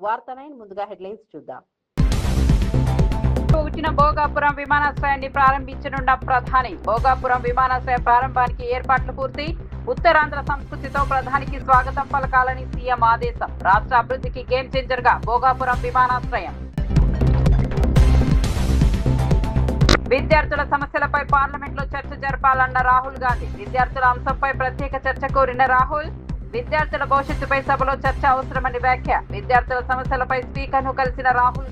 వార్త9 ముందుగా హెడ్లైన్స్ చూద్దాం. భోగాపురం విమానాశ్రయాన్ని ప్రారంభించనున్న ప్రధాని. భోగాపురం విమానాశ్రయ ప్రారంభానికి ఏర్పాట్లు పూర్తి. ఉత్తరాంధ్ర సంస్కృతితో ప్రధానికి స్వాగతం పలకాలని సీఎం ఆదేశం. రాష్ట్ర అభివృద్ధికి గేమ్ చేంజర్ గా భోగాపురం విమానాశ్రయం. విద్యార్థుల సమస్యలపై పార్లమెంట్ లో చర్చ జరపాలన్న రాహుల్ గాంధీ. విద్యార్థుల అంశంపై ప్రత్యేక చర్చ కోరిన రాహుల్. విద్యార్థుల భవిష్యత్తుపై సభలో చర్చ అవసరమని వ్యాఖ్య. విద్యార్థుల సమస్యలపై స్పీకర్ ను కలిసిన రాహుల్.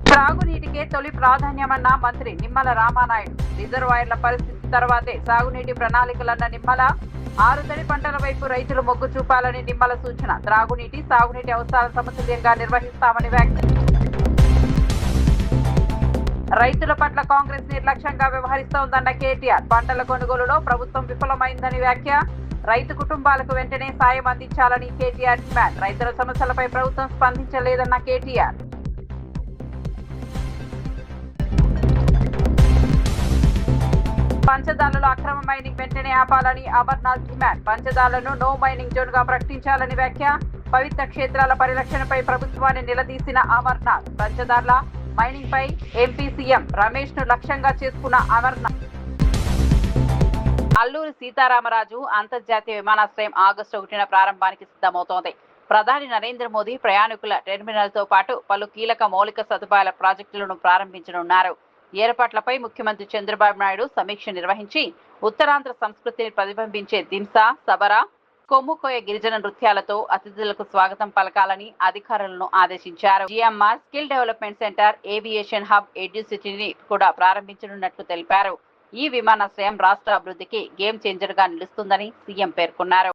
సాగునీటికే తొలి ప్రాధాన్యమన్న మంత్రి నిమ్మల రామానాయుడు. రిజర్వాయర్ల పరిస్థితి తర్వాతే సాగునీటి ప్రణాళికలన్న నిమ్మల. ఆరుతడి పంటల వైపు రైతులు మొగ్గు చూపాలని నిమ్మల సూచన. త్రాగునీటి సాగునీటి అవసరాల సమతుల్యంగా నిర్వహిస్తామని వ్యాఖ్య. రైతుల పట్ల కాంగ్రెస్ నిర్లక్ష్యంగా వ్యవహరిస్తోందన్న కేటీఆర్. పంటల కొనుగోలులో ప్రభుత్వం విఫలమైందని వ్యాఖ్య. రైతు కుటుంబాలకు వెంటనే సాయం అందించాలని కేటీఆర్ డిమాండ్. రైతుల సమస్యలపై ప్రభుత్వం స్పందించలేదన్న కేటీఆర్. పంచదార్లలో అక్రమ మైనింగ్ వెంటనే ఆపాలని అమర్నాథ్ డిమాండ్. పంచదార్లను నో మైనింగ్ జోన్ గా ప్రకటించాలని వ్యాఖ్య. పవిత్ర క్షేత్రాల పరిరక్షణపై ప్రభుత్వాన్ని నిలదీసిన అమర్నాథ్. పంచదార్ల మైనింగ్ పై ఎంపీ సీఎం రమేష్ ను లక్ష్యంగా చేసుకున్న అమర్నాథ్. అల్లూరి సీతారామరాజు అంతర్జాతీయ విమానాశ్రయం ఆగస్టు 1న ప్రారంభానికి సిద్ధమవుతోంది. ప్రధాని నరేంద్ర మోదీ ప్రయాణికుల టెర్మినల్ తో పాటు పలు కీలక మౌలిక సదుపాయాల ప్రాజెక్టులను ప్రారంభించనున్నారు. ఏర్పాట్లపై ముఖ్యమంత్రి చంద్రబాబు నాయుడు సమీక్ష నిర్వహించి ఉత్తరాంధ్ర సంస్కృతిని ప్రతిబింబించే దింసా, సబరా, కొమ్ముకోయ గిరిజన నృత్యాలతో అతిథులకు స్వాగతం పలకాలని అధికారులను ఆదేశించారు. GMR skill development centre, aviation hub, ఎడ్యుసిటీని కూడా ప్రారంభించనున్నట్లు తెలిపారు. ఈ విమానాశ్రయం రాష్ట్ర అభివృద్ధికి గేమ్ చేంజర్ గా నిలుస్తుందని సీఎం పేర్కొన్నారు.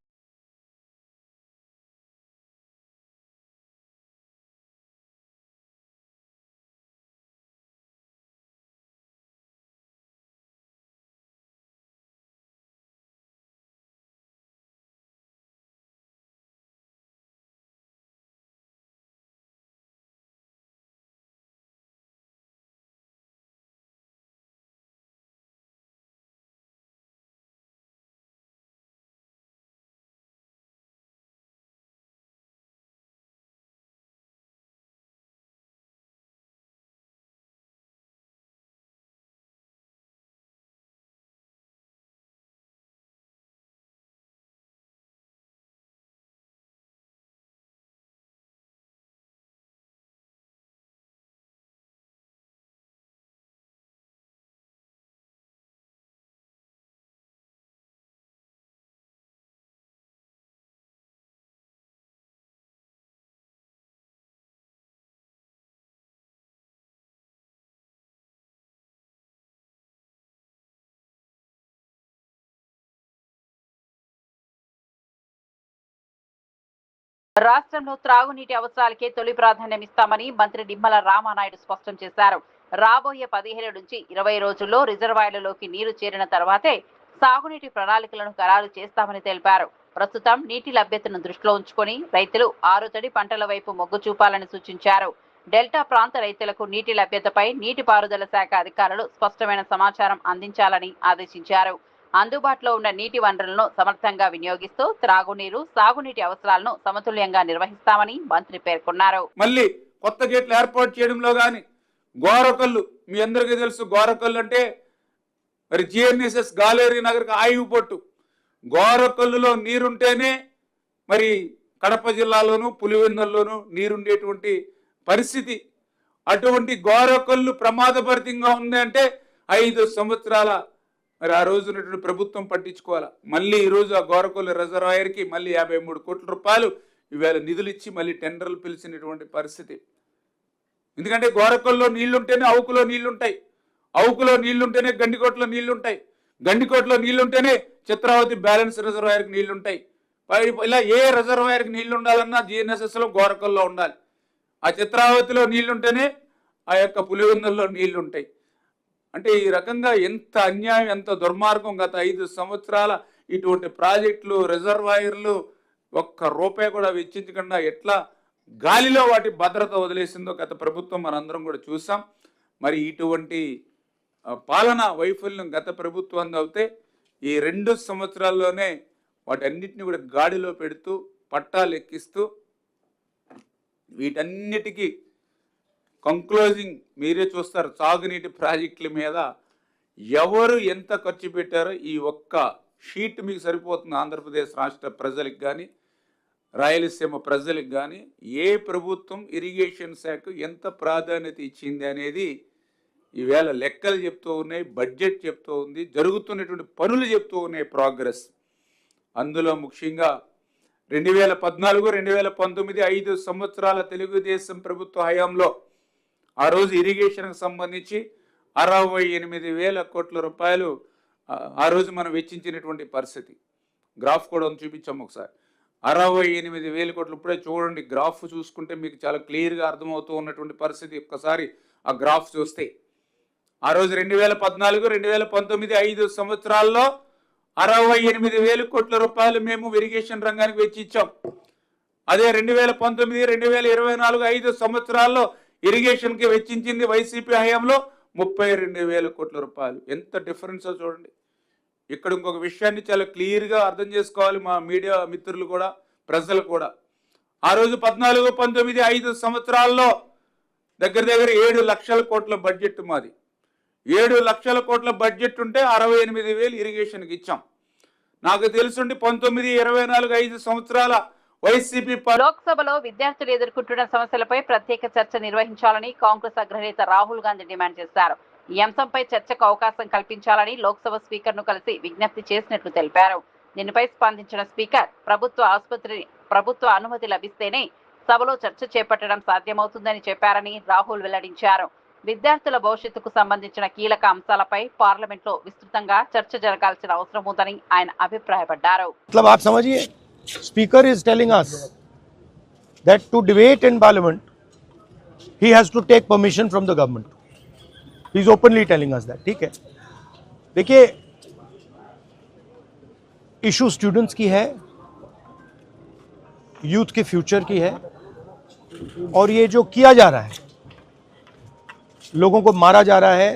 రాష్ట్రంలో త్రాగునీటి అవసరాలకే తొలి ప్రాధాన్యం ఇస్తామని మంత్రి నిమ్మల రామానాయుడు స్పష్టం చేశారు. రాబోయే 15 నుంచి 20 రోజుల్లో రిజర్వాయర్లలోకి నీరు చేరిన తర్వాతే సాగునీటి ప్రణాళికలను ఖరారు చేస్తామని తెలిపారు. ప్రస్తుతం నీటి లభ్యతను దృష్టిలో ఉంచుకొని రైతులు ఆరుతడి పంటల వైపు మొగ్గు చూపాలని సూచించారు. డెల్టా ప్రాంత రైతులకు నీటి లభ్యతపై నీటిపారుదల శాఖ అధికారులు స్పష్టమైన సమాచారం అందించాలని ఆదేశించారు. అందుబాటులో ఉన్న నీటి వనరులను సమర్థంగా వినియోగిస్తూ త్రాగునీరు, సాగునీటి అవసరాలను సమతుల్యంగా నిర్వహిస్తామని మంత్రి పేర్కొన్నారు. మళ్ళీ కొత్త గేట్లు ఏర్పాటు చేయడంలో కానీ గోరకల్లు, మీ అందరికీ తెలుసు గోరకల్లు అంటే మరి జిఎన్ఎస్ఎస్ గాలేరి నగర్కి ఆయువు పట్టు. గోరకల్లులో నీరుంటేనే మరి కడప జిల్లాలోను పులివెందుల్లోనూ నీరుండేటువంటి పరిస్థితి. అటువంటి గోరకల్లు ప్రమాదభరితంగా ఉంది అంటే 5 సంవత్సరాల మరి ఆ రోజు ఉన్నటువంటి ప్రభుత్వం పట్టించుకోవాలా. మళ్ళీ ఈరోజు ఆ గోరకొల్లు రిజర్వాయర్కి మళ్ళీ 53 కోట్ల రూపాయలు ఈవేళ నిధులు ఇచ్చి మళ్ళీ టెండర్లు పిలిచినటువంటి పరిస్థితి. ఎందుకంటే గోరకొల్లో నీళ్లుంటేనే అవుకులో నీళ్లుంటాయి, అవుకులో నీళ్లుంటేనే గండికోటలో నీళ్లుంటాయి, గండికోటలో నీళ్లుంటేనే చిత్రావతి బ్యాలెన్స్ రిజర్వాయర్కి నీళ్లుంటాయి. ఇలా ఏ రిజర్వాయర్కి నీళ్లు ఉండాలన్నా జిఎన్ఎస్ఎస్లో గోరకొల్లో ఉండాలి. ఆ చిత్రావతిలో నీళ్లుంటేనే ఆ యొక్క పులివెందుల్లో నీళ్లుంటాయి. అంటే ఈ రకంగా ఎంత అన్యాయం, ఎంత దుర్మార్గం. గత 5 సంవత్సరాల ఇటువంటి ప్రాజెక్టులు, రిజర్వాయర్లు ఒక్క రూపాయి కూడా వెచ్చించకుండా ఎట్లా గాలిలో వాటి భద్రత వదిలేసిందో గత ప్రభుత్వం మనందరం కూడా చూసాం. మరి ఇటువంటి పాలన వైఫల్యం గత ప్రభుత్వం అవుతే ఈ 2 సంవత్సరాల్లోనే వాటన్నిటిని కూడా గాడిలో పెడుతూ పట్టాలు ఎక్కిస్తూ వీటన్నిటికీ కంక్లూజింగ్ మీరే చూస్తారు. తాగునీటి ప్రాజెక్టుల మీద ఎవరు ఎంత ఖర్చు పెట్టారో ఈ ఒక్క షీట్ మీకు సరిపోతుంది. ఆంధ్రప్రదేశ్ రాష్ట్ర ప్రజలకు కానీ రాయలసీమ ప్రజలకు కానీ ఏ ప్రభుత్వం ఇరిగేషన్ శాఖ ఎంత ప్రాధాన్యత ఇచ్చింది అనేది ఈవేళ లెక్కలు చెప్తూ ఉన్నాయి, బడ్జెట్ చెప్తూ ఉంది, జరుగుతున్నటువంటి పనులు చెప్తూ ఉన్నాయి, ప్రోగ్రెస్. అందులో ముఖ్యంగా 2014-2019 5 సంవత్సరాల తెలుగుదేశం ప్రభుత్వ హయాంలో ఆ రోజు ఇరిగేషన్కి సంబంధించి 68,000 కోట్ల రూపాయలు ఆ రోజు మనం వెచ్చించినటువంటి పరిస్థితి. గ్రాఫ్ కూడా చూపించాము ఒకసారి. 68,000 కోట్లు. ఇప్పుడే చూడండి, గ్రాఫ్ చూసుకుంటే మీకు చాలా క్లియర్గా అర్థమవుతూ ఉన్నటువంటి పరిస్థితి. ఒక్కసారి ఆ గ్రాఫ్ చూస్తే ఆ రోజు 2014-2019 5 సంవత్సరాల్లో 68,000 కోట్ల రూపాయలు మేము ఇరిగేషన్ రంగానికి వెచ్చించాం. అదే 2019-2024 5 సంవత్సరాల్లో ఇరిగేషన్కి వెచ్చించింది వైసీపీ హయాంలో 32,000 కోట్ల రూపాయలు. ఎంత డిఫరెన్సో చూడండి. ఇక్కడ ఇంకొక విషయాన్ని చాలా క్లియర్గా అర్థం చేసుకోవాలి మా మీడియా మిత్రులు కూడా, ప్రజలు కూడా. ఆ రోజు 14-19 5 సంవత్సరాల్లో దగ్గర 7 లక్షల కోట్ల బడ్జెట్ మాది. 7 లక్షల కోట్ల బడ్జెట్ ఉంటే 68,000 ఇరిగేషన్కి ఇచ్చాం. నాకు తెలుసుండి 19-24 5 సంవత్సరాల వైసీపీ లోక్సభలో విద్యార్థులు ఎదుర్కొంటున్న సమస్యలపై ప్రత్యేక చర్చ నిర్వహించాలని కాంగ్రెస్ అగ్రనేత రాహుల్ గాంధీ డిమాండ్ చేశారు. ఈ అంశంపై చర్చకు అవకాశం కల్పించాలని లోక్సభ స్పీకర్ ను కలిసి విజ్ఞప్తి చేసినట్లు తెలిపారు. దీనిపై స్పందించిన స్పీకర్ ప్రభుత్వ అనుమతి లభిస్తేనే సభలో చర్చ చేపట్టడం సాధ్యమవుతుందని చెప్పారని రాహుల్ వెల్లడించారు. విద్యార్థుల భవిష్యత్తుకు సంబంధించిన కీలక అంశాలపై పార్లమెంట్లో విస్తృతంగా చర్చ జరగాల్సిన అవసరం ఉందని ఆయన అభిప్రాయపడ్డారు. Speaker is telling us that to debate in Parliament, he has to take permission from the government. He is openly telling us that. ठीक है. देखिए, इशू स्टूडेंट्स की है, यूथ के फ्यूचर की है, और ये जो किया जा रहा है, लोगों को मारा जा रहा है,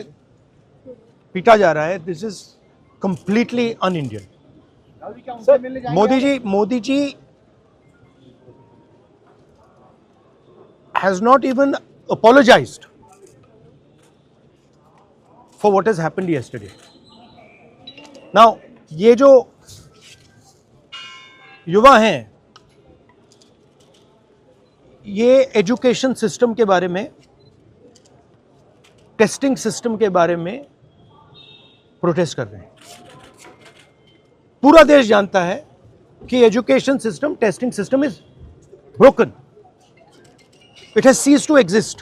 पीटा जा रहा है, this is completely un-Indian. Modi ji has not even apologized for what has happened yesterday. Now, ये जो युवा हैं, ये एजुकेशन सिस्टम के बारे में, टेस्टिंग सिस्टम के बारे में प्रोटेस्ट कर रहे हैं. पूरा देश जानता है कि education system, testing system is broken. It has ceased to exist.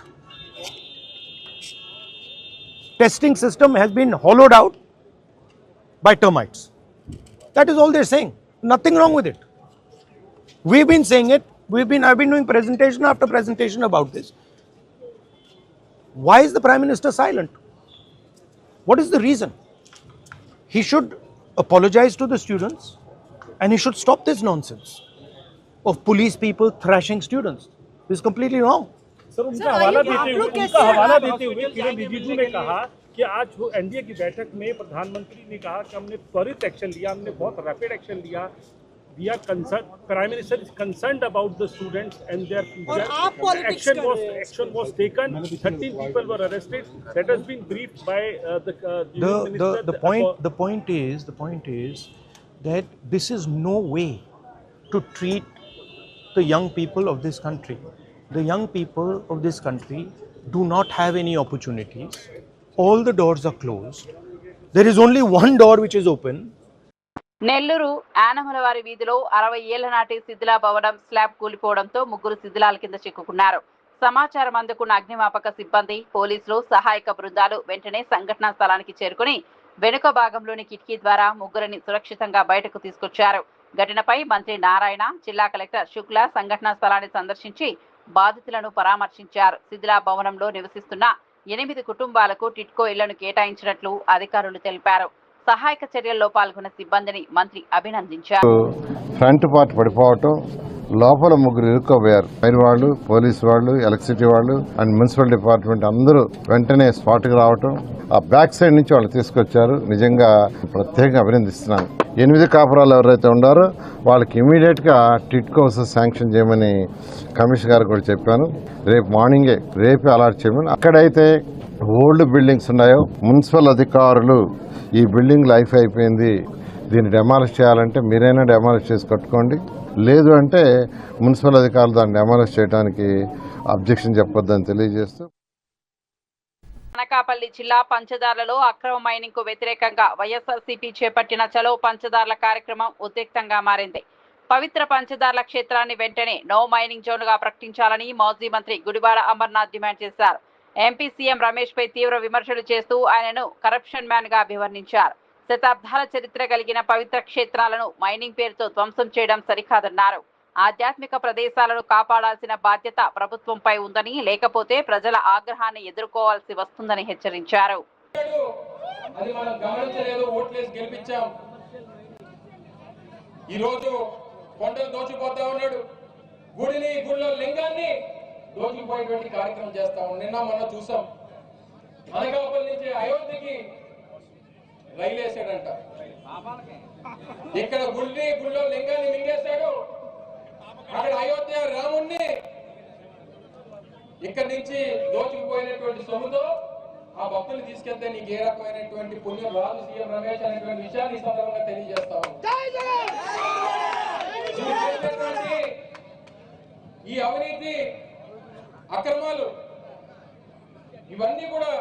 Testing system has been hollowed out by termites. That is all they're saying. Nothing wrong with it. We've been saying it. I've been doing presentation after presentation about this. Why is the Prime Minister silent? What is the reason? He should apologize to the students and he should stop this nonsense of police people thrashing students. This is completely wrong. Sir, उनका हवाला देते हुए किरण रिजिजू ने कहा कि आज NDA की बैठक में प्रधानमंत्री ने कहा कि हमने त्वरित एक्शन लिया, हमने बहुत रैपिड एक्शन लिया. We are concerned. Prime Minister is concerned about the students and their future. Action was taken. 13 people were arrested. That has been briefed by the minister. The point is that this is no way to treat the young people of this country. The young people of this country do not have any opportunities. All the doors are closed. There is only one door which is open. Nellore ఆనమలవారి వీధిలో 60 ఏళ్ల నాటి శిథిలా భవనం slab కూలిపోవడంతో 3 శిథిలాల కింద చిక్కుకున్నారు. సమాచారం అందుకున్న అగ్నిమాపక సిబ్బంది, పోలీసులు, సహాయక బృందాలు వెంటనే సంఘటనా స్థలానికి చేరుకుని వెనుక భాగంలోని కిటికీ ద్వారా 3ని సురక్షితంగా బయటకు తీసుకొచ్చారు. ఘటనపై మంత్రి నారాయణ, జిల్లా కలెక్టర్ శుక్లా సంఘటనా స్థలాన్ని సందర్శించి బాధితులను పరామర్శించారు. శిథిలా భవనంలో నివసిస్తున్న 8 కుటుంబాలకు టిట్కో ఇళ్లను కేటాయించినట్లు అధికారులు తెలిపారు. సహాయక చర్యల్లో పాల్గొన్న సిబ్బందిని మంత్రి అభినందించారు. ఫ్రంట్ పార్ట్ పడిపోవటం, లోపల ముగ్గురు ఇరుక్కోపోయారు. ఫైర్ వాళ్ళు, పోలీసు వాళ్ళు, ఎలక్ట్రిసిటీ వాళ్ళు అండ్ మున్సిపల్ డిపార్ట్మెంట్ అందరూ వెంటనే స్పాట్కి రావటం, ఆ బ్యాక్ సైడ్ నుంచి వాళ్ళు తీసుకొచ్చారు. నిజంగా ప్రత్యేకంగా అభినందిస్తున్నాను. 8 కాపురాలు ఎవరైతే ఉన్నారో వాళ్ళకి ఇమీడియట్గా టిట్కోస్ శాంక్షన్ చేయమని కమిషనర్ గారు కూడా చెప్పాను. రేపు మార్నింగే రేపే అలాట్ చేయమని. అక్కడైతే ఓల్డ్ బిల్డింగ్స్ ఉన్నాయో మున్సిపల్ అధికారులు ఈ బిల్డింగ్ లైఫ్ అయిపోయింది, దీన్ని డెమాలిష్ చేయాలంటే మీరైనా డెమాలిష్ చేసి కట్టుకోండి, లేదు అంటే మున్సిపల్ అధికారులు దాన్ని డెమాలిష్ చేయడానికి అబ్జెక్షన్ చెప్పొద్దని తెలియజేస్తూ. అనకాపల్లి జిల్లా పంచదార్లలో అక్రమ మైనింగ్ కు వ్యతిరేకంగా వైఎస్ఆర్సీపీ చేపట్టిన చలో పంచదార్ల కార్యక్రమం ఉద్రిక్తంగా మారింది. పవిత్ర పంచదార్ల క్షేత్రాన్ని వెంటనే నో మైనింగ్ జోన్ గా ప్రకటించాలని మాజీ మంత్రి గుడివాడ అమర్నాథ్ డిమాండ్ చేశారు. ఎంపీ సీఎం రమేష్ పై తీవ్ర విమర్శలు చేస్తూ ఆయనను కరప్షన్ మ్యాన్ గా అభివర్ణించారు. శతాబ్దాల చరిత్ర కలిగిన పవిత్ర క్షేత్రాలను మైనింగ్ పేరుతో ధ్వంసం చేయడం సరికాదన్నారు. ఆధ్యాత్మిక ప్రదేశాలను కాపాడాల్సిన బాధ్యత ప్రభుత్వంపై ఉందని, లేకపోతే ప్రజల ఆగ్రహాన్ని ఎదుర్కోవాల్సి వస్తుందని హెచ్చరించారు. కొండలు దోచిపోతా ఉన్నాడు, గుడిని గుళ్ళో లింగాన్ని దోచిపోయేటువంటి కార్యక్రమం చేస్తా ఉన్నాడు. నిన్న మొన్న చూసాం, అనకాపల్లి నుంచి అయోధ్యకి రైలు వేసాడంట. ఇక్కడ గుళ్ళో లింగాన్ని మింగేశాడు, అక్కడ అయోధ్య రాముణ్ణి ఇక్కడి నుంచి దోచుకుపోయినటువంటి సొమ్ముతో ఆ భక్తులు తీసుకెళ్తే నీకు ఏ రకమైనటువంటి పుణ్యం రాదు సీఎం రమేష్ అనేటువంటి విషయాన్ని ఈ సందర్భంగా తెలియజేస్తా ఈ అవినీతి అక్రమాలు ఇవన్నీ కూడా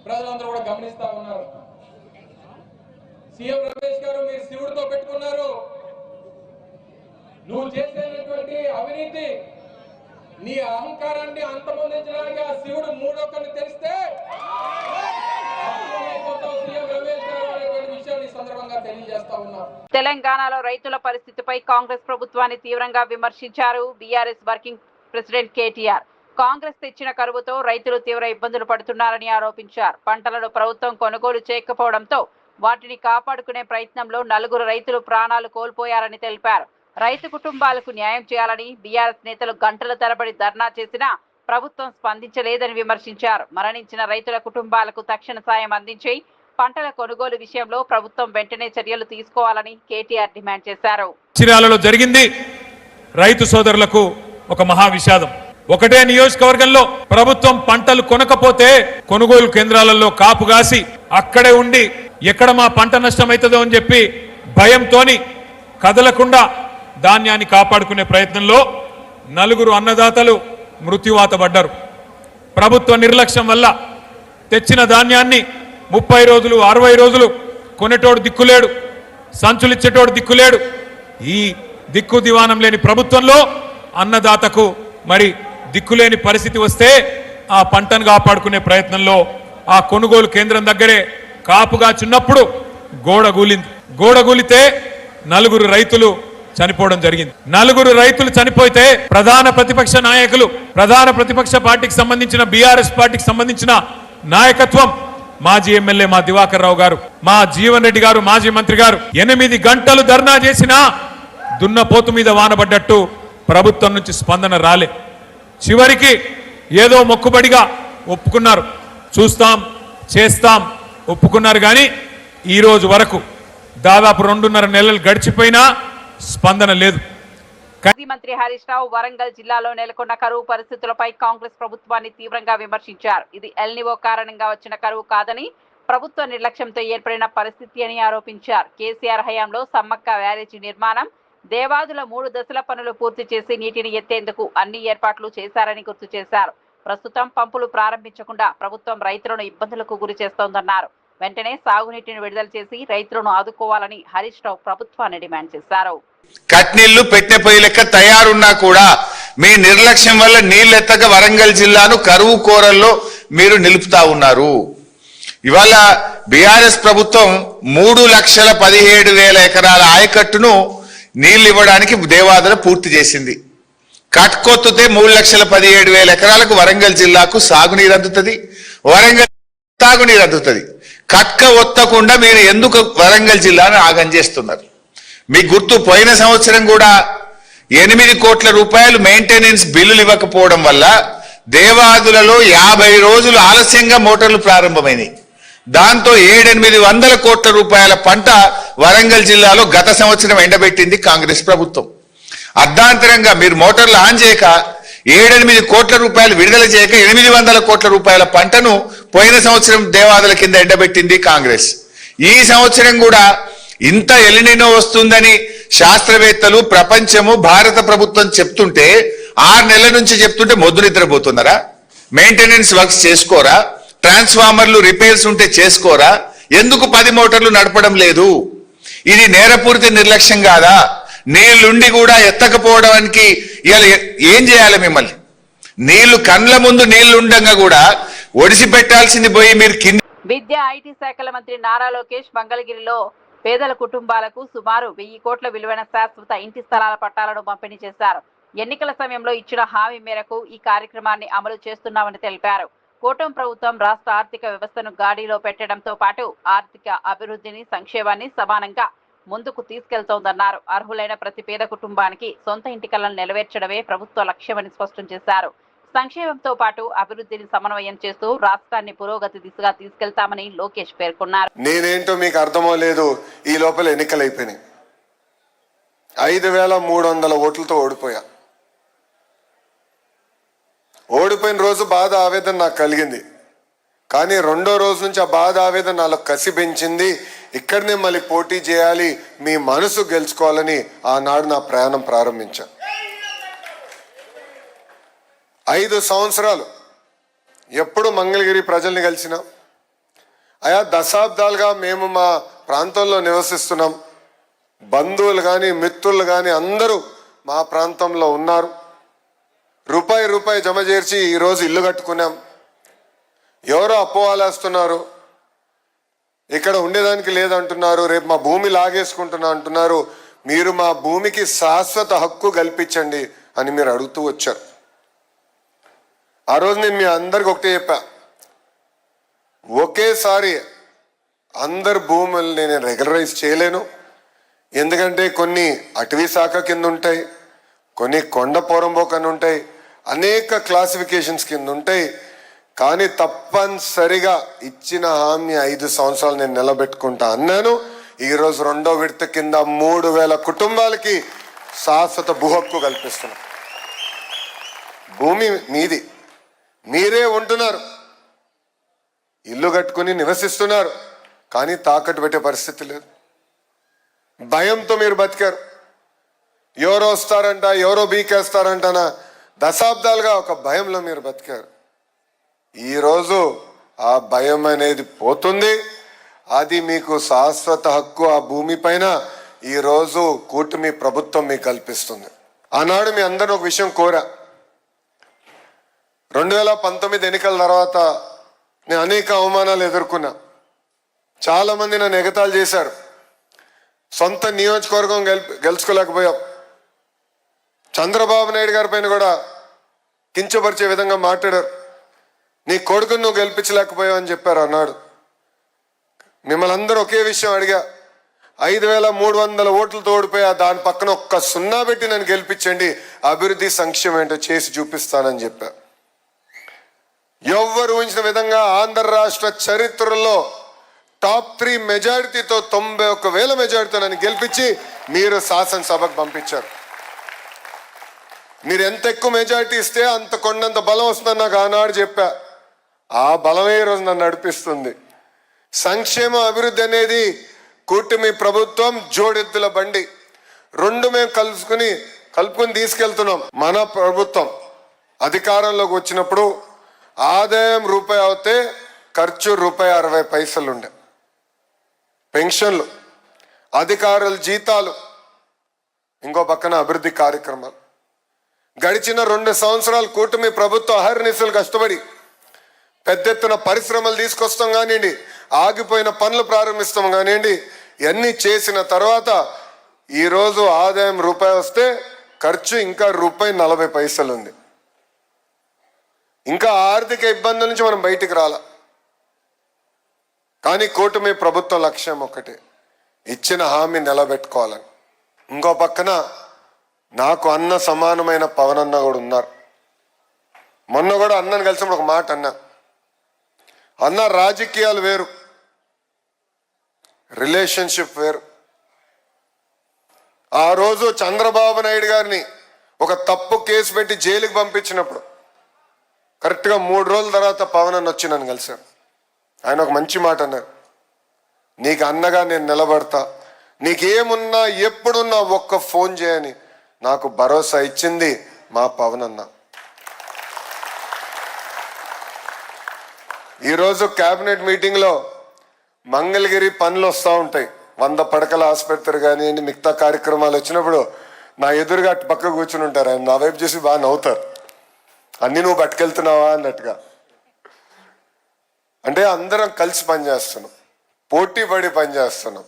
ప్రజలందరూ కూడా గమనిస్తా ఉన్నారు. సీఎం రమేష్ గారు మీరు శివుడితో పెట్టుకున్నారు, నువ్వు చేసేటువంటి అవినీతి నీ అహంకారాన్ని అంతమొందించడానికి ఆ శివుడు మూడొక్కరిని తెలిస్తే తెలంగాణలో రైతుల పరిస్థితిపై కాంగ్రెస్ ప్రభుత్వాన్ని తీవ్రంగా విమర్శించారు BRS working president KTR. Congress తెచ్చిన కరువుతో రైతులు తీవ్ర ఇబ్బందులు పడుతున్నారని ఆరోపించారు. పంటలను ప్రభుత్వం కొనుగోలు చేయకపోవడంతో వాటిని కాపాడుకునే ప్రయత్నంలో 4 రైతులు ప్రాణాలు కోల్పోయారని తెలిపారు. రైతు కుటుంబాలకు న్యాయం చేయాలని బీఆర్ఎస్ నేతలు గంటల తరబడి ధర్నా చేసినా ప్రభుత్వం స్పందించలేదని విమర్శించారు. మరణించిన రైతుల కుటుంబాలకు తక్షణ సాయం అందించి పంటల కొనుగోలు విషయంలో ప్రభుత్వం వెంటనే చర్యలు తీసుకోవాలని కేటీఆర్ డిమాండ్ చేశారు. చిరాలలో జరిగింది రైతు సోదరులకు ఒక మహా విషాదం. ఒకటే నియోజకవర్గంలో ప్రభుత్వం పంటలు కొనకపోతే కొనుగోలు కేంద్రాలలో కాపుగాసి అక్కడే ఉండి ఎక్కడ మా పంట నష్టమవుతుందో అని చెప్పి భయంతోని కదలకుండా ధాన్యాన్ని కాపాడుకునే ప్రయత్నంలో 4 అన్నదాతలు మృత్యువాత పడ్డారు. ప్రభుత్వ నిర్లక్ష్యం వల్ల తెచ్చిన ధాన్యాన్ని 30 రోజులు 60 రోజులు కొనేటోడు దిక్కులేడు, సంచులిచ్చేటోడు దిక్కులేడు. ఈ దిక్కు దివానం లేని ప్రభుత్వంలో అన్నదాతకు మరి దిక్కులేని పరిస్థితి వస్తే ఆ పంటను కాపాడుకునే ప్రయత్నంలో ఆ కొనుగోలు కేంద్రం దగ్గరే కాపుగా చిన్నప్పుడు గోడ కూలితే 4 రైతులు చనిపోవడం జరిగింది. 4 రైతులు చనిపోతే ప్రధాన ప్రతిపక్ష నాయకులు, ప్రధాన ప్రతిపక్ష పార్టీకి సంబంధించిన బీఆర్ఎస్ పార్టీకి సంబంధించిన నాయకత్వం, మాజీ ఎమ్మెల్యే మా దివాకర్ రావు గారు, మా జీవన్ రెడ్డి గారు, మాజీ మంత్రి గారు 8 గంటలు ధర్నా చేసినా దున్నపోతు మీద వానబడ్డట్టు ప్రభుత్వం నుంచి స్పందన రాలే. చివరికి ఏదో మొక్కుబడిగా ఒప్పుకున్నారు, చూస్తాం చేస్తాం ఒప్పుకున్నారు. కానీ ఈ రోజు వరకు దాదాపు 2.5 నెలలు గడిచిపోయినా స్పందన లేదు. మాజీ మంత్రి హరీష్ రావు వరంగల్ జిల్లాలో నెలకొన్న కరువు పరిస్థితులపై కాంగ్రెస్ ప్రభుత్వాన్ని తీవ్రంగా విమర్శించారు. ఇది ఎల్నివో కారణంగా వచ్చిన కరువు కాదని ప్రభుత్వ నిర్లక్ష్యంతో ఏర్పడిన పరిస్థితి అని ఆరోపించారు. కేసీఆర్ హయాంలో సమ్మక్క బ్యారేజీ నిర్మాణం, దేవాదుల 3 దశల పనులు పూర్తి చేసి నీటిని ఎత్తేందుకు అన్ని ఏర్పాట్లు చేశారని గుర్తు చేశారు. ప్రస్తుతం పంపులు ప్రారంభించకుండా ప్రభుత్వం రైతులను ఇబ్బందులకు గురి చేస్తోందన్నారు. వెంటనే సాగునీటిని విడుదల చేసి రైతులను ఆదుకోవాలని హరీష్ రావు ప్రభుత్వాన్ని డిమాండ్ చేశారు. కట్నీళ్లు పెట్టే పొయ్యి లెక్క తయారున్నా కూడా మీ నిర్లక్ష్యం వల్ల నీళ్లెత్తక వరంగల్ జిల్లాను కరువు కోరల్లో మీరు నిలుపుతా ఉన్నారు. ఇవాళ బీఆర్ఎస్ ప్రభుత్వం 3,17,000 ఎకరాల ఆయకట్టును నీళ్లు ఇవ్వడానికి దేవాదుల పూర్తి చేసింది. కట్కొత్తుతే 3,17,000 ఎకరాలకు వరంగల్ జిల్లాకు సాగునీరు అందుతుంది, వరంగల్ తాగునీరు అందుతుంది. కట్క ఒత్తకుండా మీరు ఎందుకు వరంగల్ జిల్లాను ఆగం చేస్తున్నారు? మీ గుర్తు పోయిన సంవత్సరం కూడా 8 కోట్ల రూపాయలు మెయింటెనెన్స్ బిల్లులు ఇవ్వకపోవడం వల్ల దేవాదులలో 50 రోజులు ఆలస్యంగా మోటార్లు ప్రారంభమైనాయి. దాంతో 700-800 కోట్ల రూపాయల పంట వరంగల్ జిల్లాలో గత సంవత్సరం ఎండబెట్టింది కాంగ్రెస్ ప్రభుత్వం. అర్ధాంతరంగా మీరు మోటార్లు ఆన్ చేయక 7-8 కోట్ల రూపాయలు విడుదల చేయక 800 కోట్ల రూపాయల పంటను పోయిన సంవత్సరం దేవాదుల కింద ఎండబెట్టింది కాంగ్రెస్. ఈ సంవత్సరం కూడా ఇంత ఎలినినో వస్తుందని శాస్త్రవేత్తలు, ప్రపంచము, భారత ప్రభుత్వం చెప్తుంటే 6 నెలల నుంచి చెప్తుంటే మొద్దు నిద్రపోతున్నారా? మెయింటెనెన్స్ వర్క్స్ చేసుకోరా? ట్రాన్స్ఫార్మర్లు రిపేర్స్ ఉంటే చేసుకోరా? ఎందుకు 10 మోటార్లు నడపడం లేదు? ఇది నేరపూరిత నిర్లక్ష్యం కాదా? నీళ్లుండి కూడా ఎత్తకపోవడానికి ఇవాళ ఏం చేయాలి? మిమ్మల్ని నీళ్లు కండ్ల ముందు నీళ్లు ఉండగా కూడా ఒడిసి పెట్టాల్సింది పోయి మీరు కింద. విద్యా ఐటీ శాఖల మంత్రి నారా లోకేష్ మంగళగిరిలో పేదల కుటుంబాలకు సుమారు 1000 కోట్ల విలువైన శాశ్వత ఇంటి స్థలాల పట్టాలను పంపిణీ చేశారు. ఎన్నికల సమయంలో ఇచ్చిన హామీ మేరకు ఈ కార్యక్రమాన్ని అమలు చేస్తున్నామని తెలిపారు. కూటమి ప్రభుత్వం రాష్ట్ర ఆర్థిక వ్యవస్థను గాడిలో పెట్టడంతో పాటు ఆర్థిక అభివృద్ధిని, సంక్షేమాన్ని సమానంగా ముందుకు తీసుకెళ్తోందన్నారు. అర్హులైన ప్రతి పేద కుటుంబానికి సొంత ఇంటి కలను నెరవేర్చడమే ప్రభుత్వ లక్ష్యమని స్పష్టం చేశారు. సంక్షేమంతో పాటు అభివృద్ధిని సమన్వయం చేస్తూ రాష్ట్రాన్ని పురోగతి దిశగా తీసుకెళ్తామని లోకేష్ పేర్కొన్నారు. నేనేంటో మీకు అర్థమవలేదు. ఈ లోపల ఎన్నికలు అయిపోయినాయి. 5300 ఓట్లతో ఓడిపోయా. ఓడిపోయిన రోజు బాధ, ఆవేదన నాకు కలిగింది. కానీ రెండో రోజు నుంచి ఆ బాధ, ఆవేదన నాలో కసి పెంచింది. ఇక్కడనే మళ్ళీ పోటీ చేయాలి, మీ మనసు గెలుచుకోవాలని ఆనాడు నా ప్రయాణం ప్రారంభించా. 5 సంవత్సరాలు ఎప్పుడు మంగళగిరి ప్రజల్ని కలిసినా, ఆయా దశాబ్దాలుగా మేము మా ప్రాంతంలో నివసిస్తున్నాం. బంధువులు కానీ, మిత్రులు కానీ అందరూ మా ప్రాంతంలో ఉన్నారు. రూపాయి జమ చేర్చి ఈరోజు ఇల్లు కట్టుకున్నాం. ఎవరో అపోవాలేస్తున్నారు, ఇక్కడ ఉండేదానికి లేదంటున్నారు, రేపు మా భూమి లాగేసుకుంటున్నా అంటున్నారు. మీరు మా భూమికి శాశ్వత హక్కు కల్పించండి అని మీరు అడుగుతూ వచ్చారు. ఆ రోజు నేను మీ అందరికి ఒకటే చెప్పా, ఒకేసారి అందరు భూముల్ని నేను రెగ్యులరైజ్ చేయలేను. ఎందుకంటే కొన్ని అటవీ శాఖ కింద ఉంటాయి, కొన్ని కొండ పోరంబోక్ అని ఉంటాయి, అనేక క్లాసిఫికేషన్స్ కింద ఉంటాయి. కానీ తప్పనిసరిగా ఇచ్చిన హామీ 5 సంవత్సరాలు నేను నిలబెట్టుకుంటా అన్నాను. ఈరోజు రెండో విడత కింద 3000 కుటుంబాలకి శాశ్వత భూ హక్కు కల్పిస్తున్నాం. భూమి మీది, మీరే ఉంటున్నారు, ఇల్లు కట్టుకుని నివసిస్తున్నారు, కానీ తాకట్టు పెట్టే పరిస్థితి లేదు. భయంతో మీరు బతికారు. ఎవరో వస్తారంట, ఎవరో బీకేస్తారంటనా దశాబ్దాలుగా ఒక భయంలో మీరు బతికారు. ఈరోజు ఆ భయం అనేది పోతుంది. అది మీకు శాశ్వత హక్కు ఆ భూమి పైన ఈరోజు కూటమి ప్రభుత్వం మీకు కల్పిస్తుంది. ఆనాడు మీ అందరిని ఒక విషయం కోరా. 2019 ఎన్నికల తర్వాత నేను అనేక అవమానాలు ఎదుర్కొన్నా. చాలా మంది నన్ను ఎగతాళి చేశారు. సొంత నియోజకవర్గం గెలుచుకోలేకపోయాం. చంద్రబాబు నాయుడు గారి పైన కూడా కించపరిచే విధంగా మాట్లాడారు. నీ కొడుకును నువ్వు గెలిపించలేకపోయావు అని చెప్పారు అన్నాడు. మిమ్మల్ని అందరూ ఒకే విషయం అడిగా, 5300 ఓట్లతో ఓడిపోయా, దాని పక్కన ఒక్క 0 పెట్టి నన్ను గెలిపించండి, అభివృద్ధి సంక్షేమం ఏంటో చేసి చూపిస్తానని చెప్పా. ఎవ్వరు ఊహించిన విధంగా ఆంధ్ర రాష్ట్ర చరిత్రలో టాప్ 3 మెజారిటీతో 91,000 మెజారిటీతో నన్ను గెలిపించి మీరు శాసనసభకు పంపించారు. మీరు ఎంత ఎక్కువ మెజారిటీ ఇస్తే అంత కొండంత బలం వస్తుందని నాకు ఆనాడు చెప్పా. ఆ బలమే ఈరోజు నన్ను నడిపిస్తుంది. సంక్షేమ అభివృద్ధి అనేది కూటమి ప్రభుత్వం జోడెద్దుల బండి. రెండు మేము కలుపుకుని తీసుకెళ్తున్నాం. మన ప్రభుత్వం అధికారంలోకి వచ్చినప్పుడు ఆదాయం రూపాయి అవుతే ఖర్చు ₹60 ఉండే. పెన్షన్లు, అధికారుల జీతాలు, ఇంకో పక్కన అభివృద్ధి కార్యక్రమాలు. గడిచిన 2 సంవత్సరాలు కూటమి ప్రభుత్వం అహర్నిశలు కష్టపడి పెద్ద ఎత్తున పరిశ్రమలు తీసుకొస్తాం కానివ్వండి, ఆగిపోయిన పనులు ప్రారంభిస్తాం కానివ్వండి, ఇవన్నీ చేసిన తర్వాత ఈరోజు ఆదాయం రూపాయి వస్తే ఖర్చు ఇంకా ₹40 ఉంది. ఇంకా ఆర్థిక ఇబ్బందుల నుంచి మనం బయటికి రాల. కానీ కూటమి ప్రభుత్వం లక్ష్యం ఒకటే, ఇచ్చిన హామీ నిలబెట్టుకోవాలని. ఇంకో పక్కన నాకు అన్న సమానమైన పవన్ అన్న కూడా ఉన్నారు. మొన్న కూడా అన్నను కలిసినప్పుడు ఒక మాట అన్న రాజకీయాలు వేరు, రిలేషన్షిప్ వేరు. ఆ రోజు చంద్రబాబు నాయుడు గారిని ఒక తప్పు కేసు పెట్టి జైలుకి పంపించినప్పుడు కరెక్ట్గా 3 రోజుల తర్వాత పవన్ అన్న వచ్చి నన్ను కలిశారు. ఆయన ఒక మంచి మాట అన్నారు, నీకు అన్నగా నేను నిలబడతా, నీకేమున్నా ఎప్పుడున్నా ఒక్క ఫోన్ చేయని నాకు భరోసా ఇచ్చింది మా పవన్ అన్న. ఈరోజు కేబినెట్ మీటింగ్లో మంగళగిరి పనులు వస్తూ ఉంటాయి, 100 పడకల ఆసుపత్రి కానివ్వండి, మిగతా కార్యక్రమాలు వచ్చినప్పుడు నా ఎదురుగా అటు పక్క కూర్చుని ఉంటారు. ఆయన నా వైపు చూసి బాగా నవ్వుతారు, అన్నీ నువ్వు పట్టుకెళ్తున్నావా అన్నట్టుగా. అంటే అందరం కలిసి పనిచేస్తున్నాం, పోటీ పడి పనిచేస్తున్నాం.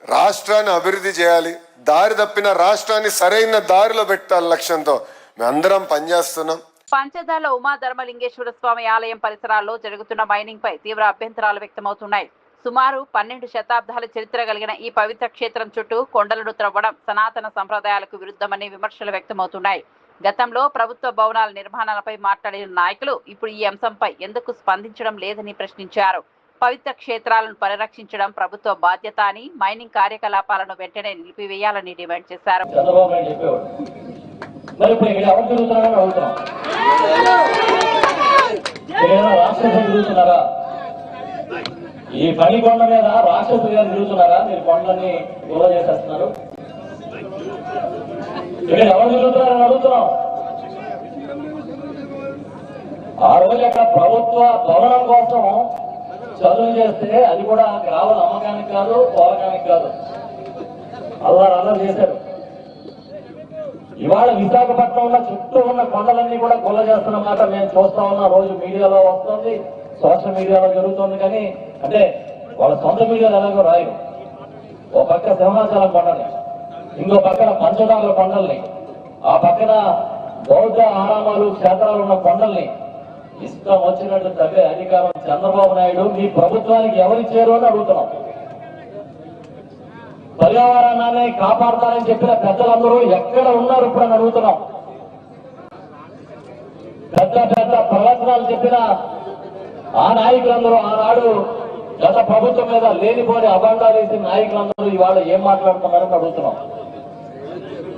రాష్ట్రాన్ని అభివృద్ధి చేయాలి, దారి తప్పిన రాష్ట్రాన్ని సరైన దారిలో పెట్టాలి లక్ష్యంతో మేమందరం పనిచేస్తున్నాం. పంచదార్ల ఉమా ధర్మలింగేశ్వర స్వామి ఆలయం పరిసరాల్లో జరుగుతున్న మైనింగ్ పై తీవ్ర అభ్యంతరాలు వ్యక్తమవుతున్నాయి. సుమారు 12 శతాబ్దాల చరిత్ర కలిగిన ఈ పవిత్ర క్షేత్రం చుట్టూ కొండలను త్రవ్వడం సనాతన సంప్రదాయాలకు విరుద్ధమని విమర్శలు వ్యక్తమవుతున్నాయి. గతంలో ప్రభుత్వ భవనాల నిర్మాణాలపై మాట్లాడిన నాయకులు ఇప్పుడు ఈ అంశంపై ఎందుకు స్పందించడం లేదని ప్రశ్నించారు. పవిత్ర క్షేత్రాలను పరిరక్షించడం ప్రభుత్వ బాధ్యత అని, మైనింగ్ కార్యకలాపాలను వెంటనే నిలిపివేయాలని డిమాండ్ చేశారు. ఈ పని కొండ మీద రాక్షసు గారు తిరుగుతున్నారా? మీరు కొండని దూరం చేసేస్తున్నారు. ఇక్కడ ఎవరు తిరుగుతున్నారని అడుగుతున్నాం. ఆ రోజు అక్కడ ప్రభుత్వ భవనం కోసం చదువు చేస్తే అది కూడా కేవలం అమ్మకానికి కాదు, పోవడానికి కాదు, అల్లరి చేశారు. ఇవాళ విశాఖపట్నంలో చుట్టూ ఉన్న కొండలన్నీ కూడా కొల్ల చేస్తున్న మాట మేము చూస్తా ఉన్నాం. రోజు మీడియాలో వస్తుంది, సోషల్ మీడియాలో జరుగుతుంది. కానీ అంటే వాళ్ళ సొంత మీడియాలో ఎలాగో రాయరు. ఓ పక్క సింహాచలం కొండని, ఇంకో పక్కన పంచదారుల కొండల్ని, ఆ పక్కన బౌద్ధ ఆరామాలు క్షేత్రాలు ఉన్న కొండల్ని ఇష్టం వచ్చినట్టు తప్పే అధికారం చంద్రబాబు నాయుడు మీ ప్రభుత్వానికి ఎవరిచ్చారు అని అడుగుతున్నాం. పర్యావరణాన్ని కాపాడతారని చెప్పిన పెద్దలందరూ ఎక్కడ ఉన్నారు ఇప్పుడు అని అడుగుతున్నాం. పెద్ద పెద్ద ప్రవచనాలు చెప్పిన ఆ నాయకులందరూ ఆనాడు గత ప్రభుత్వం మీద లేనిపోని అభండాలు వేసిన నాయకులందరూ ఇవాళ ఏం మాట్లాడుతున్నారని అడుగుతున్నాం.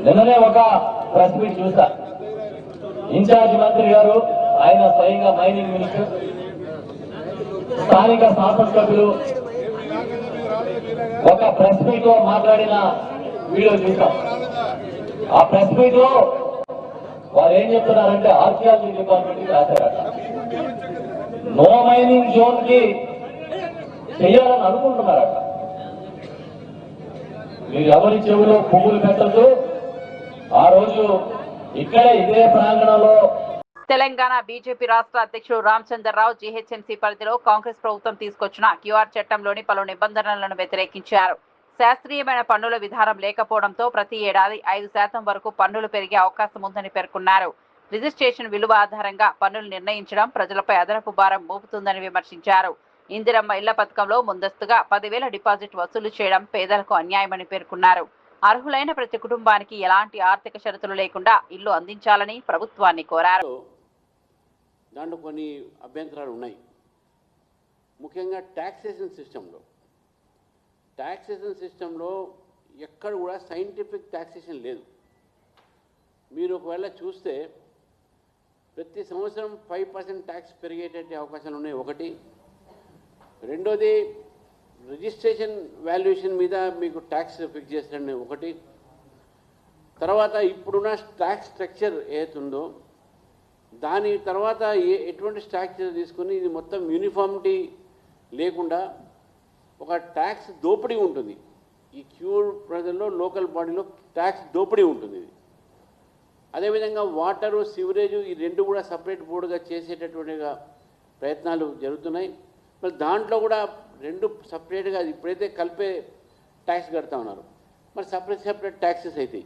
నిన్ననే ఒక ప్రెస్ మీట్ చూసా. ఇన్ఛార్జ్ మంత్రి గారు, ఆయన స్వయంగా మైనింగ్ మినిస్టర్, స్థానిక శాసనసభ్యులు ఒక ప్రెస్ మీట్ లో మాట్లాడిన వీడియో చూసాం. ఆ ప్రెస్ మీట్ లో వారు ఏం చెప్తున్నారంటే ఆర్కియాలజీ డిపార్ట్మెంట్ కి రాశారట, నో మైనింగ్ జోన్ కి చెయ్యాలని అనుకుంటున్నారట. మీరు ఎవరి చెవులో పువ్వులు పెట్టద్దు. ఆ రోజు ఇక్కడే ఇదే ప్రాంగణంలో తెలంగాణ బీజేపీ రాష్ట్ర అధ్యక్షుడు రామచంద్రరావు జీహెచ్ఎంసీ పరిధిలో కాంగ్రెస్ ప్రభుత్వం తీసుకొచ్చిన క్యూఆర్ చట్టంలోని పలు నిబంధనలను వ్యతిరేకించారు. శాస్త్రీయమైన పన్నుల విధానం లేకపోవడంతో ప్రతి ఏడాది 5% వరకు పన్నులు పెరిగే అవకాశం ఉందని పేర్కొన్నారు. రిజిస్ట్రేషన్ విలువ ఆధారంగా పన్నులు నిర్ణయించడం ప్రజలపై అదనపు భారం మోపుతుందని విమర్శించారు. ఇందిరమ్మ ఇళ్ల పథకంలో ముందస్తుగా 10,000 డిపాజిట్ వసూలు చేయడం పేదలకు అన్యాయమని పేర్కొన్నారు. అర్హులైన ప్రతి కుటుంబానికి ఎలాంటి ఆర్థిక షరతులు లేకుండా ఇల్లు అందించాలని ప్రభుత్వాన్ని కోరారు. దాంట్లో కొన్ని అభ్యంతరాలు ఉన్నాయి. ముఖ్యంగా ట్యాక్సేషన్ సిస్టంలో ఎక్కడ కూడా సైంటిఫిక్ ట్యాక్సేషన్ లేదు. మీరు ఒకవేళ చూస్తే ప్రతి సంవత్సరం 5% ట్యాక్స్ పెరిగేటట్టు అవకాశాలు ఉన్నాయి. ఒకటి. రెండోది, రిజిస్ట్రేషన్ వాల్యుయేషన్ మీద మీకు ట్యాక్స్ ఫిక్స్ చేస్తారని ఒకటి. తర్వాత ఇప్పుడున్న ట్యాక్స్ స్ట్రక్చర్ ఏదైతుందో దాని తర్వాత ఎటువంటి స్ట్రక్చర్ తీసుకుని ఇది మొత్తం యూనిఫామిటీ లేకుండా ఒక ట్యాక్స్ దోపిడీ ఉంటుంది. ఈ క్యూర్ ప్రజల్లో లోకల్ బాడీలో ట్యాక్స్ దోపిడీ ఉంటుంది. ఇది అదేవిధంగా వాటరు, సివరేజు ఈ రెండు కూడా సపరేట్ బోర్డుగా చేసేటటువంటిగా ప్రయత్నాలు జరుగుతున్నాయి. మరి దాంట్లో కూడా రెండు సపరేట్గా ఇప్పుడైతే కలిపే ట్యాక్స్ కడతా ఉన్నారు. మరి సపరేట్ ట్యాక్సెస్ అవుతాయి.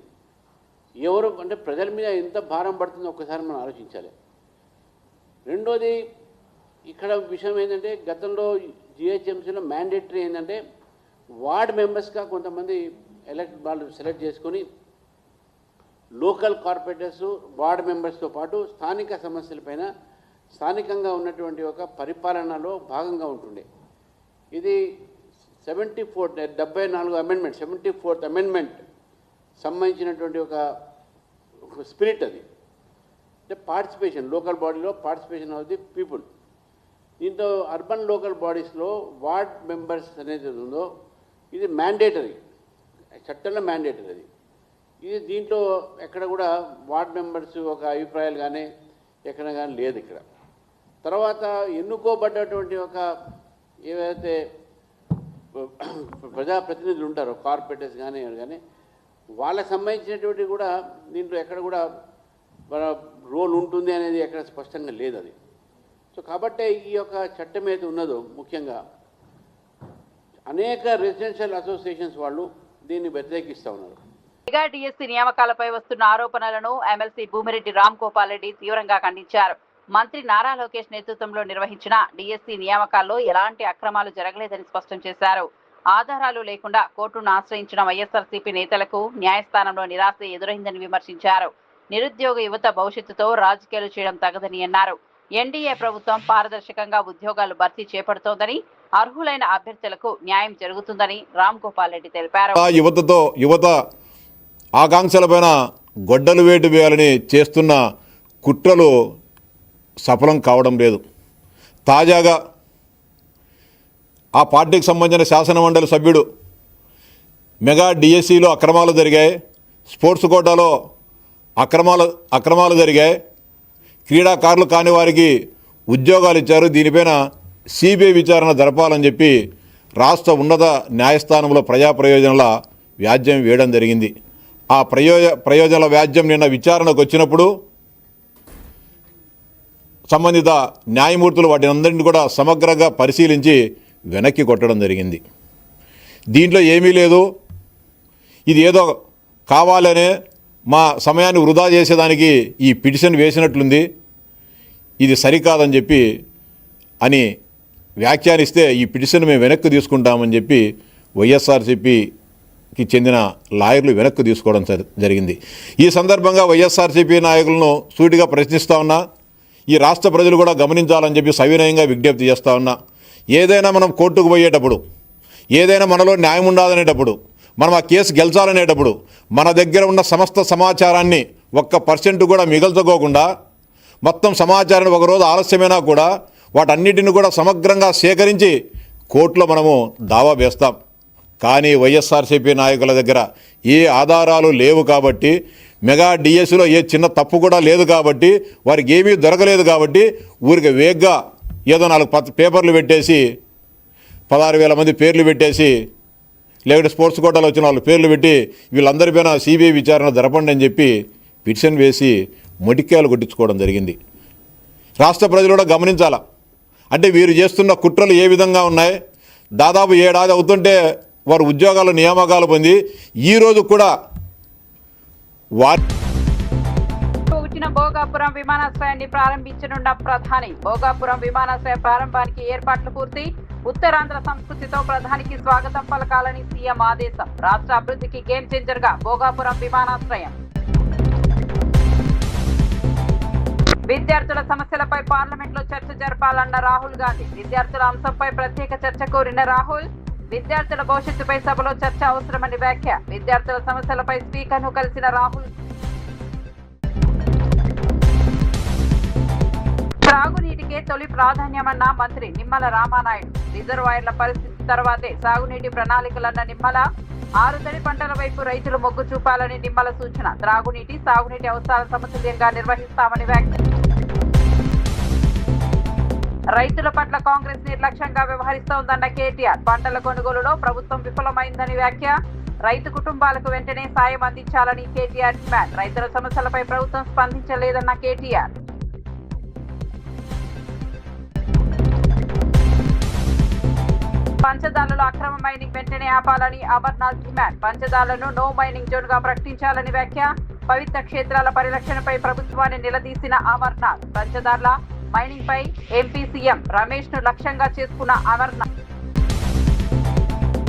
ఎవరు అంటే ప్రజల మీద ఎంత భారం పడుతుందో ఒక్కసారి మనం ఆలోచించాలి. రెండోది, ఇక్కడ విషయం ఏంటంటే గతంలో జిహెచ్ఎంసీలో మ్యాండేటరీ ఏంటంటే వార్డ్ మెంబర్స్గా కొంతమంది వాళ్ళు సెలెక్ట్ చేసుకొని లోకల్ కార్పొరేటర్స్, వార్డ్ మెంబర్స్తో పాటు స్థానిక సమస్యలపైన స్థానికంగా ఉన్నటువంటి ఒక పరిపాలనలో భాగంగా ఉంటుండే. ఇది 74th అమెండ్మెంట్ సంబంధించినటువంటి ఒక స్పిరిట్ అది. అంటే పార్టిసిపేషన్, లోకల్ బాడీలో పార్టిసిపేషన్ ఆఫ్ ది పీపుల్. దీంతో అర్బన్ లోకల్ బాడీస్లో వార్డ్ మెంబర్స్ అనేది ఉందో ఇది మ్యాండేటరీ, చట్టంలో మ్యాండేటరీ అది. ఇది దీంట్లో ఎక్కడ కూడా వార్డ్ మెంబర్స్ ఒక అభిప్రాయాలు కానీ ఎక్కడ కానీ లేదు ఇక్కడ. తర్వాత ఎన్నుకోబడ్డటువంటి ఒక ఏవైతే ప్రజాప్రతినిధులు ఉంటారో కార్పొరేటర్స్ కానీ కానీ వాళ్ళకి సంబంధించినటువంటి కూడా దీంట్లో ఎక్కడ కూడా రోల్ ఉంటుంది అనేది ఎక్కడ స్పష్టంగా లేదు అది. సో కాబట్టి ఈ యొక్క చట్టం ఏదైతే ఉన్నదో ముఖ్యంగా అనేక రెసిడెన్షియల్ అసోసియేషన్స్ వాళ్ళు దీన్ని వ్యతిరేకిస్తూ ఉన్నారు. మెగా డిఎస్సీ నియామకాలపై వస్తున్న ఆరోపణలను ఎమ్మెల్సీ భూమిరెడ్డి రామ్ గోపాల్ రెడ్డి తీవ్రంగా ఖండించారు. మంత్రి నారా లోకేష్ నేతృత్వంలో నిర్వహించిన డిఎస్సీ నియామకాల్లో ఎలాంటి అక్రమాలు జరగలేదని స్పష్టం చేశారు. ఆధారాలు లేకుండా కోర్టును ఆశ్రయించిన వైఎస్ఆర్సీపీ నేతలకు న్యాయస్థానంలో నిరాశ ఎదురైందని విమర్శించారు. నిరుద్యోగ యువత భవిష్యత్తుతో రాజకీయాలు చేయడం తగదని అన్నారు. ఎన్డీఏ ప్రభుత్వం పారదర్శకంగా ఉద్యోగాలు భర్తీ చేపడుతోందని, అర్హులైన అభ్యర్థులకు న్యాయం జరుగుతుందని రామ్ గోపాల్ రెడ్డి తెలిపారు. యువత ఆకాంక్షలపైన గొడ్డలు వేటు వేయాలని చేస్తున్న కుట్రలు సఫలం కావడం లేదు. తాజాగా ఆ పార్టీకి సంబంధించిన శాసనమండలి సభ్యుడు మెగా డిఎస్సిలో అక్రమాలు జరిగాయి, స్పోర్ట్స్ కోటాలో అక్రమాలు జరిగాయి, క్రీడాకారులు కాని వారికి ఉద్యోగాలు ఇచ్చారు, దీనిపైన సిబిఐ విచారణ జరపాలని చెప్పి రాష్ట్ర ఉన్నత న్యాయస్థానంలో ప్రజా ప్రయోజనాల వ్యాజ్యం వేయడం జరిగింది. ఆ ప్రయోజనాల వ్యాజ్యం నిన్న విచారణకు వచ్చినప్పుడు సంబంధిత న్యాయమూర్తులు వాటిని అందరినీ కూడా సమగ్రంగా పరిశీలించి వెనక్కి కొట్టడం జరిగింది. దీంట్లో ఏమీ లేదు, ఇది ఏదో కావాలనే మా సమయాన్ని వృధా చేసేదానికి ఈ పిటిషన్ వేసినట్లుంది, ఇది సరికాదని చెప్పి అని వ్యాఖ్యానిస్తే ఈ పిటిషన్ మేము వెనక్కి తీసుకుంటామని చెప్పి వైఎస్ఆర్సీపీకి చెందిన లాయర్లు వెనక్కి తీసుకోవడం జరిగింది. ఈ సందర్భంగా వైఎస్ఆర్సీపీ నాయకులను సూటిగా ప్రశ్నిస్తూ ఉన్నా, ఈ రాష్ట్ర ప్రజలు కూడా గమనించాలని చెప్పి సవినయంగా విజ్ఞప్తి చేస్తూ ఉన్నా. ఏదైనా మనం కోర్టుకు పోయేటప్పుడు, ఏదైనా మనలో న్యాయం ఉండాలనేటప్పుడు, మనం ఆ కేసు గెలిచాలనేటప్పుడు మన దగ్గర ఉన్న సమస్త సమాచారాన్ని 1% కూడా మిగల్చుకోకుండా మొత్తం సమాచారాన్ని ఒకరోజు ఆలస్యమైనా కూడా వాటన్నిటిని కూడా సమగ్రంగా సేకరించి కోర్టులో మనము దావా వేస్తాం. కానీ వైఎస్ఆర్సీపీ నాయకుల దగ్గర ఏ ఆధారాలు లేవు కాబట్టి, మెగా డిఎస్సిలో ఏ చిన్న తప్పు కూడా లేదు కాబట్టి, వారికి ఏమీ దొరకలేదు కాబట్టి ఊరికి వేగ్గా ఏదో 4 పేపర్లు పెట్టేసి 16,000 మంది పేర్లు పెట్టేసి, లేకపోతే స్పోర్ట్స్ కోటాలో వచ్చిన వాళ్ళ పేర్లు పెట్టి వీళ్ళందరిపైన సిబిఐ విచారణ జరపండి అని చెప్పి పిటిషన్ వేసి మొటిక్కాయలు కొట్టించుకోవడం జరిగింది. రాష్ట్ర ప్రజలు కూడా గమనించాలా. అంటే వీరు చేస్తున్న కుట్రలు ఏ విధంగా ఉన్నాయి. దాదాపు 7 ఏడాది అవుతుంటే వారు ఉద్యోగాలు నియామకాలు పొంది ఈరోజు కూడా భోగాపురం విమానాశ్రయాన్ని ప్రారంభించనున్న ప్రధాని. భోగాపురం విమానాశ్రయ ప్రారంభానికి ఏర్పాట్లు పూర్తి. ఉత్తరాంధ్ర సంస్కృతితో ప్రధానికి స్వాగతం పలకాలని సీఎం ఆదేశం. రాష్ట్ర అభివృద్ధికి గేమ్ చేంజర్ గా భోగాపురం విమానాశ్రయం. విద్యార్థుల సమస్యలపై పార్లమెంట్ లో చర్చ జరపాలన్న రాహుల్ గాంధీ. విద్యార్థుల అంశంపై ప్రత్యేక చర్చ కోరిన రాహుల్. విద్యార్థుల భవిష్యత్తుపై సభలో చర్చ అవసరమని వ్యాఖ్య. విద్యార్థుల సమస్యలపై స్పీకర్ ను కలిసిన రాహుల్. సాగునీటికే తొలి ప్రాధాన్యమన్న మంత్రి నిమ్మల రామానాయుడు. రిజర్వాయర్ల పరిస్థితి తర్వాతే సాగునీటి ప్రణాళికలన్న నిమ్మల. 6 తడి పంటల వైపు రైతులు మొగ్గు చూపాలని నిమ్మల సూచన. త్రాగునీటి, సాగునీటి అవసరాల సమతుల్యంగా నిర్వహిస్తామని వ్యాఖ్య. రైతుల పట్ల కాంగ్రెస్ నిర్లక్ష్యంగా వ్యవహరిస్తోందన్న కేటీఆర్. పంటల కొనుగోలులో ప్రభుత్వం విఫలమైందని వ్యాఖ్య. రైతు కుటుంబాలకు వెంటనే సాయం అందించాలని కేటీఆర్ డిమాండ్. రైతుల సమస్యలపై ప్రభుత్వం స్పందించలేదన్న కేటీఆర్. పంచదారలో అక్రమ మైనింగ్ వెంటనే ఆపాలని అమర్నాథ్ డిమాండ్. పంచదారలను నో మైనింగ్ జోన్ గా ప్రకటించాలని వ్యాఖ్య. పవిత్ర క్షేత్రాల పరిరక్షణపై ప్రభుత్వాన్ని నిలదీసిన అమర్నాథ్. పంచదారల మైనింగ్ పై ఎంపీ సీఎం రమేష్ ను లక్ష్యంగా చేసుకున్న అమర్నాథ్.